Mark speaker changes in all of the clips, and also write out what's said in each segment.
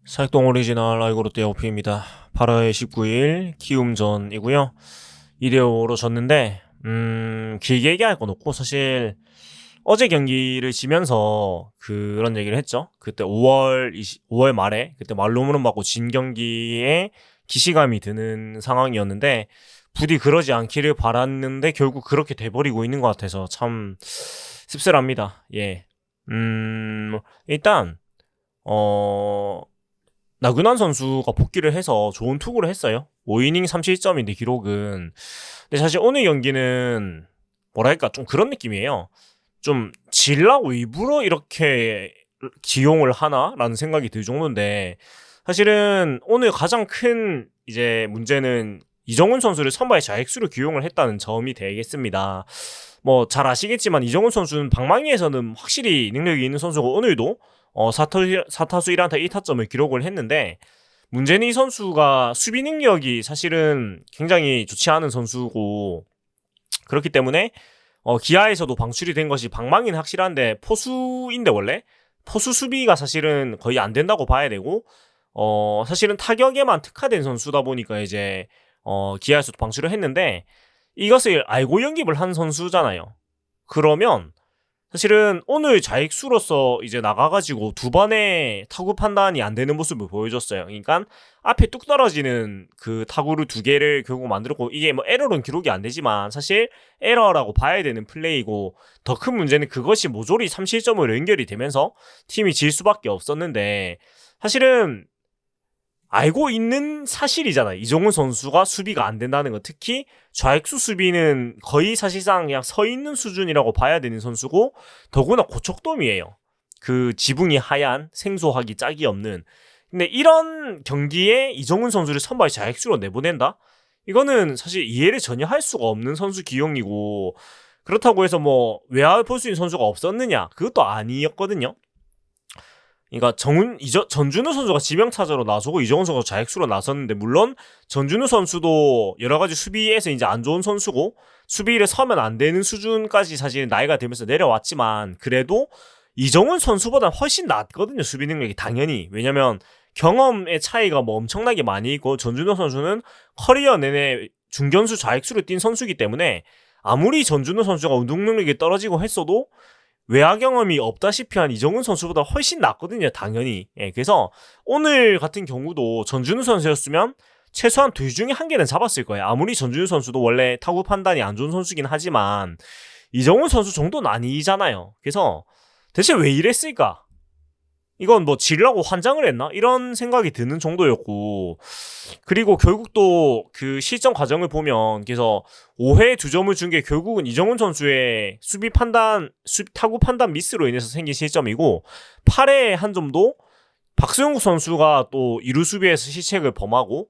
Speaker 1: 사익동 오리지널 아이고르 떼오피입니다. 8월 19일 키움전이고요. 2대5로 졌는데 길게 얘기할 건 없고 사실 어제 경기를 지면서 그런 얘기를 했죠. 그때 5월 말에 그때 말로무는 맞고 진 경기에 기시감이 드는 상황이었는데 부디 그러지 않기를 바랐는데 결국 그렇게 돼버리고 있는 것 같아서 참 씁쓸합니다. 예. 일단 나균환 선수가 복귀를 해서 좋은 투구를 했어요. 5이닝 3실점인데 기록은. 근데 사실 오늘 경기는 뭐랄까 좀 그런 느낌이에요. 좀 질라고 일부러 이렇게 기용을 하나라는 생각이 들 정도인데 사실은 오늘 가장 큰 이제 문제는 이정훈 선수를 선발 좌익수로 기용을 했다는 점이 되겠습니다. 뭐 잘 아시겠지만 이정훈 선수는 방망이에서는 확실히 능력이 있는 선수고 오늘도 4타수 1안타 1타점을 기록을 했는데 문제는 이 선수가 수비 능력이 사실은 굉장히 좋지 않은 선수고 그렇기 때문에 기아에서도 방출이 된 것이 방망이는 확실한데 포수인데 원래 포수 수비가 사실은 거의 안 된다고 봐야 되고 사실은 타격에만 특화된 선수다 보니까 이제 기아에서도 방출을 했는데 이것을 알고 영입을 한 선수잖아요. 그러면 사실은 오늘 좌익수로서 이제 나가가지고 두 번의 타구 판단이 안 되는 모습을 보여줬어요. 그러니까 앞에 뚝 떨어지는 그 타구를 두 개를 결국 만들었고 이게 뭐 에러는 기록이 안 되지만 사실 에러라고 봐야 되는 플레이고 더 큰 문제는 그것이 모조리 3실점으로 연결이 되면서 팀이 질 수밖에 없었는데 사실은 알고 있는 사실이잖아요. 이정훈 선수가 수비가 안 된다는 거. 특히 좌익수 수비는 거의 사실상 그냥 서 있는 수준이라고 봐야 되는 선수고 더구나 고척돔이에요. 그 지붕이 하얀 생소하기 짝이 없는. 근데 이런 경기에 이정훈 선수를 선발 좌익수로 내보낸다? 이거는 사실 이해를 전혀 할 수가 없는 선수 기용이고 그렇다고 해서 뭐 외야를 볼 수 있는 선수가 없었느냐? 그것도 아니었거든요. 그러니까 전준우 선수가 지명타자로 나서고 이정훈 선수가 좌익수로 나섰는데 물론 전준우 선수도 여러 가지 수비에서 이제 안 좋은 선수고 수비를 서면 안 되는 수준까지 사실 나이가 들면서 내려왔지만 그래도 이정훈 선수보다 훨씬 낫거든요. 수비 능력이 당연히. 왜냐면 경험의 차이가 뭐 엄청나게 많이 있고 전준우 선수는 커리어 내내 중견수 좌익수로 뛴 선수이기 때문에 아무리 전준우 선수가 운동 능력이 떨어지고 했어도 외야 경험이 없다시피 한 이정훈 선수보다 훨씬 낫거든요, 당연히. 예, 그래서 오늘 같은 경우도 전준우 선수였으면 최소한 둘 중에 한 개는 잡았을 거예요. 아무리 전준우 선수도 원래 타구 판단이 안 좋은 선수긴 하지만 이정훈 선수 정도는 아니잖아요. 그래서 대체 왜 이랬을까? 이건 뭐 지르라고 환장을 했나? 이런 생각이 드는 정도였고 그리고 결국 또 그 실전 과정을 보면 그래서 5회 2점을 준 게 결국은 이정훈 선수의 타구 판단 미스로 인해서 생긴 실점이고 8회 한 점도 박수영국 선수가 또 이루 수비에서 실책을 범하고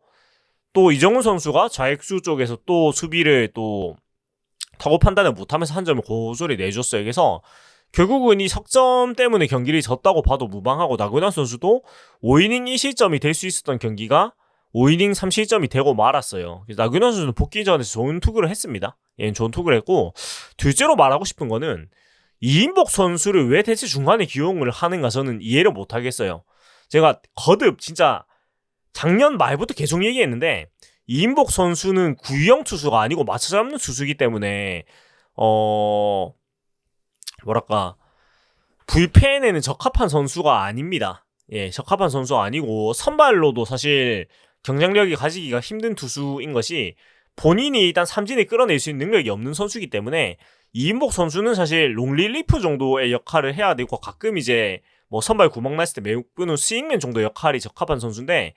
Speaker 1: 또 이정훈 선수가 좌익수 쪽에서 또 수비를 또 타구 판단을 못하면서 한 점을 고졸히 내줬어요. 그래서 결국은 이 석점 때문에 경기를 졌다고 봐도 무방하고 나균환 선수도 5이닝 2실점이 될 수 있었던 경기가 5이닝 3실점이 되고 말았어요. 그래서 나균환 선수는 복귀 전에 좋은 투구를 했습니다. 얘는 좋은 투구를 했고 둘째로 말하고 싶은 거는 이인복 선수를 왜 대체 중간에 기용을 하는가 저는 이해를 못하겠어요. 제가 거듭 진짜 작년 말부터 계속 얘기했는데 이인복 선수는 구형 투수가 아니고 맞춰잡는 투수이기 때문에 뭐랄까 불펜에는 적합한 선수가 아닙니다. 예, 적합한 선수가 아니고 선발로도 사실 경쟁력이 가지기가 힘든 투수인 것이 본인이 일단 삼진을 끌어낼 수 있는 능력이 없는 선수이기 때문에 이인복 선수는 사실 롱릴리프 정도의 역할을 해야 되고 가끔 이제 뭐 선발 구멍 났을 때 매우끄는 스윙맨 정도 역할이 적합한 선수인데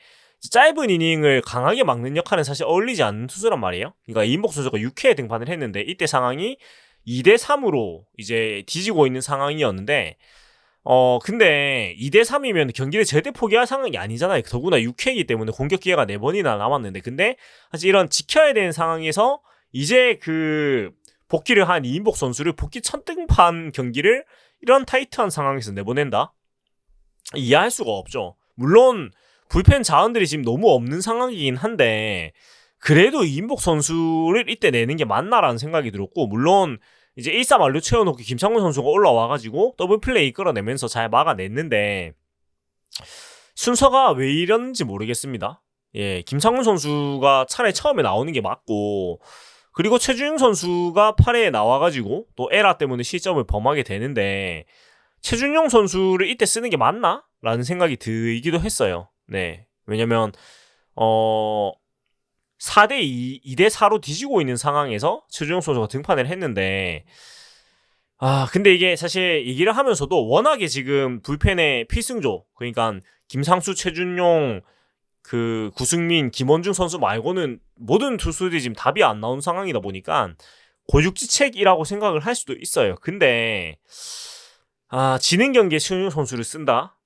Speaker 1: 짧은 이닝을 강하게 막는 역할은 사실 어울리지 않는 투수란 말이에요. 그러니까 이인복 선수가 6회에 등판을 했는데 이때 상황이 2대3으로 이제 뒤지고 있는 상황이었는데 근데 2대3이면 경기를 절대 포기할 상황이 아니잖아요. 더구나 6회이기 때문에 공격 기회가 4번이나 남았는데 근데 사실 이런 지켜야 되는 상황에서 이제 그 복귀를 한 이인복 선수를 복귀 첫 등판 경기를 이런 타이트한 상황에서 내보낸다? 이해할 수가 없죠. 물론 불펜 자원들이 지금 너무 없는 상황이긴 한데 그래도 이인복 선수를 이때 내는 게 맞나라는 생각이 들었고 물론 이제 1-3 만루 채워놓고 김창훈 선수가 올라와가지고 더블 플레이 끌어내면서 잘 막아냈는데 순서가 왜 이랬는지 모르겠습니다. 예, 김상훈 선수가 차라리 처음에 나오는 게 맞고, 그리고 최준용 선수가 8회에 나와가지고 또 에라 때문에 실점을 범하게 되는데, 최준용 선수를 이때 쓰는 게 맞나? 라는 생각이 들기도 했어요. 네. 왜냐면 4대2, 2대4로 뒤지고 있는 상황에서 최준용 선수가 등판을 했는데, 근데 이게 사실 얘기를 하면서도 워낙에 지금 불펜의 필승조, 그러니까 김상수, 최준용, 구승민, 김원중 선수 말고는 모든 투수들이 지금 답이 안 나온 상황이다 보니까 고육지책이라고 생각을 할 수도 있어요. 근데 지는 경기에 최준용 선수를 쓴다?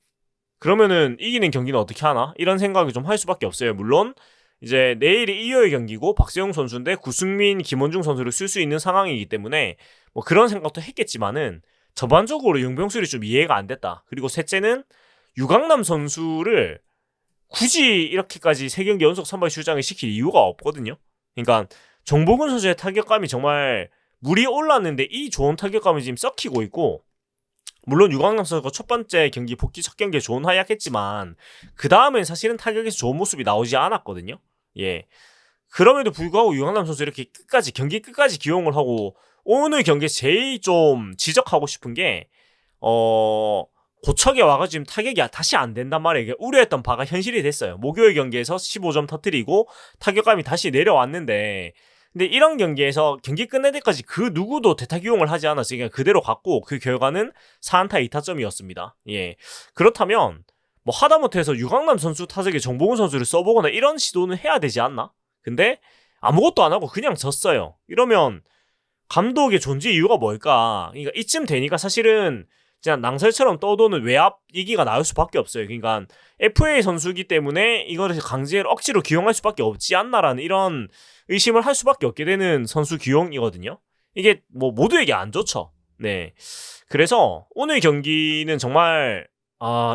Speaker 1: 그러면은 이기는 경기는 어떻게 하나? 이런 생각을 좀 할 수밖에 없어요. 물론 이제 내일이 일요일 경기고 박세웅 선수인데 구승민, 김원중 선수를 쓸 수 있는 상황이기 때문에 뭐 그런 생각도 했겠지만은 전반적으로 용병술이 좀 이해가 안 됐다. 그리고 셋째는 유강남 선수를 굳이 이렇게까지 3경기 연속 선발 출장을 시킬 이유가 없거든요. 그러니까 정보근 선수의 타격감이 정말 물이 올랐는데 이 좋은 타격감이 지금 썩히고 있고, 물론 유강남 선수가 첫 번째 경기 복귀 첫 경기에 좋은 활약했지만 그 다음엔 사실은 타격에서 좋은 모습이 나오지 않았거든요. 예. 그럼에도 불구하고 유강남 선수 이렇게 경기 끝까지 기용을 하고, 오늘 경기에 제일 좀 지적하고 싶은 게 고척에 와가지고 지금 타격이 다시 안 된단 말이에요. 이게 우려했던 바가 현실이 됐어요. 목요일 경기에서 15점 터뜨리고 타격감이 다시 내려왔는데, 근데 이런 경기에서 경기 끝날 때까지 그 누구도 대타 기용을 하지 않았어요. 그냥 그대로 갔고 그 결과는 4안타 2타점이었습니다. 예. 그렇다면 뭐 하다못해서 유강남 선수 타석에 정보근 선수를 써보거나 이런 시도는 해야 되지 않나? 근데 아무것도 안 하고 그냥 졌어요. 이러면 감독의 존재 이유가 뭘까? 그러니까 이쯤 되니까 사실은 그냥 낭설처럼 떠도는 외압 얘기가 나올 수밖에 없어요. 그러니까 FA 선수이기 때문에 이거를 강제로 억지로 기용할 수밖에 없지 않나라는 이런 의심을 할 수밖에 없게 되는 선수 기용이거든요. 이게 뭐 모두에게 안 좋죠. 네. 그래서 오늘 경기는 정말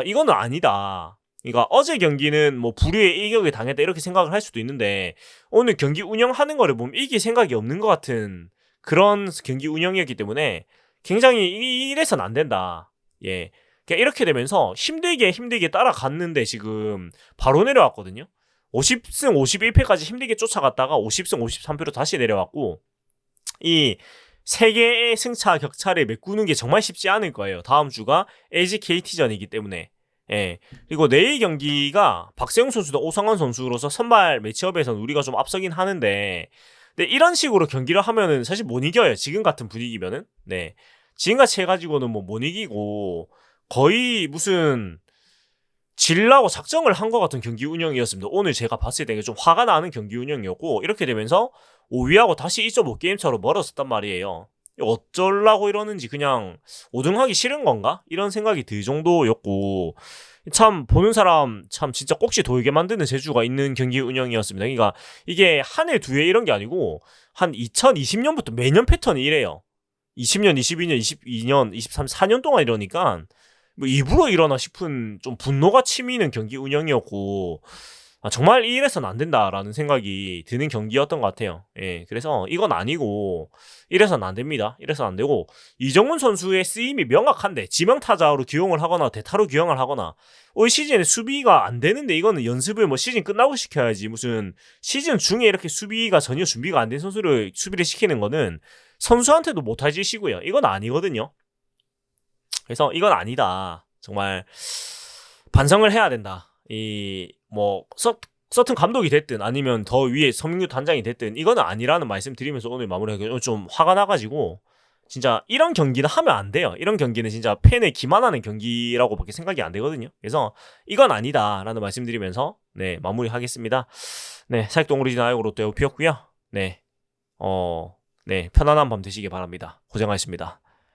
Speaker 1: 이거는 아니다. 그러니까 어제 경기는 뭐 불의의 일격을 당했다 이렇게 생각을 할 수도 있는데, 오늘 경기 운영하는 거를 보면 이길 생각이 없는 것 같은 그런 경기 운영이었기 때문에 굉장히 이래선 안 된다. 예. 그러니까 이렇게 되면서 힘들게 따라갔는데 지금 바로 내려왔거든요. 50승 51패까지 힘들게 쫓아갔다가 50승 53패로 다시 내려왔고, 이 3개의 승차 격차를 메꾸는 게 정말 쉽지 않을 거예요. 다음 주가 LG KT전이기 때문에. 예. 그리고 내일 경기가 박세웅 선수도 오성환 선수로서 선발 매치업에서는 우리가 좀 앞서긴 하는데, 근데 이런 식으로 경기를 하면은 사실 못 이겨요. 지금 같은 분위기면은. 네. 지금같이 해가지고는 뭐 못 이기고 거의 무슨 질라고 작정을 한 것 같은 경기 운영이었습니다. 오늘 제가 봤을 때 좀 화가 나는 경기 운영이었고, 이렇게 되면서 5위하고 다시 2.5게임 차로 멀어졌단 말이에요. 어쩌려고 이러는지 그냥 5등 하기 싫은 건가? 이런 생각이 들 정도였고, 참 보는 사람 참 진짜 꼭지 돌게 만드는 재주가 있는 경기 운영이었습니다. 그러니까 이게 한 해 두 해 이런 게 아니고 한 2020년부터 매년 패턴이 이래요. 20년, 22년, 22년, 23, 4년 동안 이러니까 뭐 일부러 일어나 싶은 좀 분노가 치미는 경기 운영이었고, 정말 이래서는 안 된다라는 생각이 드는 경기였던 것 같아요. 예, 그래서 이건 아니고 이래서는 안 됩니다. 이래서는 안 되고, 이정훈 선수의 쓰임이 명확한데 지명타자로 기용을 하거나 대타로 기용을 하거나, 올 시즌에 수비가 안 되는데 이거는 연습을 뭐 시즌 끝나고 시켜야지, 무슨 시즌 중에 이렇게 수비가 전혀 준비가 안 된 선수를 수비를 시키는 거는 선수한테도 못할 짓이고요. 이건 아니거든요. 그래서 이건 아니다. 정말 반성을 해야 된다. 서튼 감독이 됐든 아니면 더 위에 서민규 단장이 됐든 이거는 아니라는 말씀 드리면서 오늘 마무리하고, 좀 화가 나가지고 진짜 이런 경기는 하면 안 돼요. 이런 경기는 진짜 팬을 기만하는 경기라고밖에 생각이 안 되거든요. 그래서 이건 아니다라는 말씀 드리면서 네, 마무리하겠습니다. 네, 사익동 오리지널 아이고 롯데 오피였고요. 네, 네, 편안한 밤 되시기 바랍니다. 고생하셨습니다.